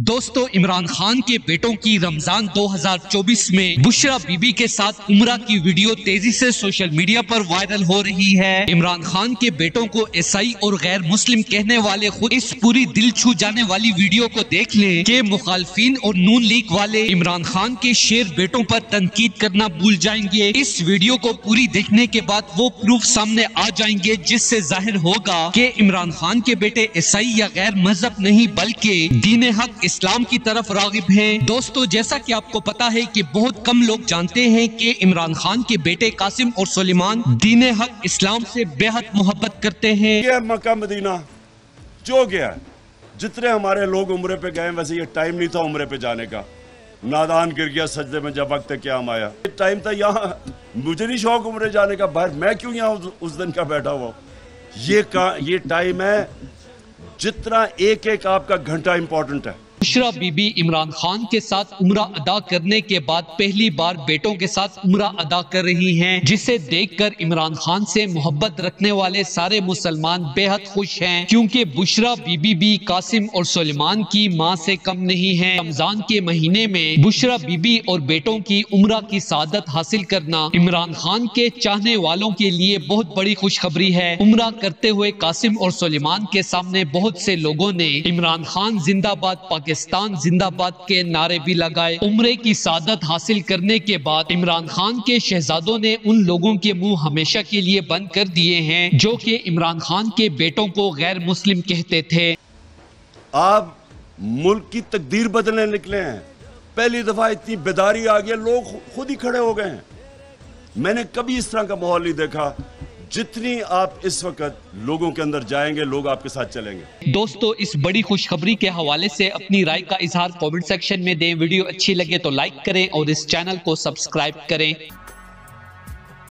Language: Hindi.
दोस्तों, इमरान खान के बेटों की रमजान 2024 में बुशरा बीबी के साथ उम्रा की वीडियो तेजी से सोशल मीडिया पर वायरल हो रही है। इमरान खान के बेटों को ईसाई और गैर मुस्लिम कहने वाले खुद इस पूरी दिल छू जाने वाली वीडियो को देख लें कि मुखालफिन और नून लीग वाले इमरान खान के शेर बेटों पर तनकीद करना भूल जाएंगे। इस वीडियो को पूरी देखने के बाद वो प्रूफ सामने आ जाएंगे जिससे जाहिर होगा कि इमरान खान के बेटे ईसाई या गैर मजहब नहीं बल्कि दीन हक इस्लाम की तरफ रागिब हैं। दोस्तों, जैसा कि आपको पता है कि बहुत कम लोग जानते हैं कि इमरान खान के बेटे कासिम और सुलेमान दीन हक इस्लाम से बेहद मोहब्बत करते हैं। ये मक्का मदीना जो गया, जितने हमारे लोग उम्रे पे गए, वैसे ये टाइम नहीं था उम्रे पे जाने का। नादान गिर गया सजदे में जब वक्त क्या आया। टाइम था यहाँ, मुझे नहीं शौक उम्रे जाने का, बाहर मैं क्यों यहाँ उस दिन का बैठा हुआ। ये टाइम है जितना एक एक आपका घंटा इंपॉर्टेंट है। बुशरा बीबी इमरान खान के साथ उम्रा अदा करने के बाद पहली बार बेटों के साथ उम्रा अदा कर रही हैं, जिसे देखकर इमरान खान से मोहब्बत रखने वाले सारे मुसलमान बेहद खुश हैं, क्योंकि बुशरा बीबी भी कासिम और सुलेमान की मां से कम नहीं है। रमजान के महीने में बुशरा बीबी और बेटों की उम्रा की सादत हासिल करना इमरान खान के चाहने वालों के लिए बहुत बड़ी खुशखबरी है। उम्रा करते हुए कासिम और सुलेमान के सामने बहुत से लोगों ने इमरान खान जिंदाबाद पाकिस्तान जिंदाबाद के नारे भी लगाए। उम्रे की सादत हासिल करने के बाद इमरान खान के शहजादों ने उन लोगों के मुंह हमेशा के लिए बंद कर दिए हैं जो कि इमरान खान के बेटों को गैर मुस्लिम कहते थे। आप मुल्क की तकदीर बदलने निकले हैं। पहली दफा इतनी बेदारी आ गई, लोग खुद ही खड़े हो गए हैं। मैंने कभी इस तरह का माहौल नहीं देखा। जितनी आप इस वक्त लोगों के अंदर जाएंगे, लोग आपके साथ चलेंगे। दोस्तों, इस बड़ी खुशखबरी के हवाले से अपनी राय का इजहार कमेंट सेक्शन में दें। वीडियो अच्छी लगे तो लाइक करें और इस चैनल को सब्सक्राइब करें।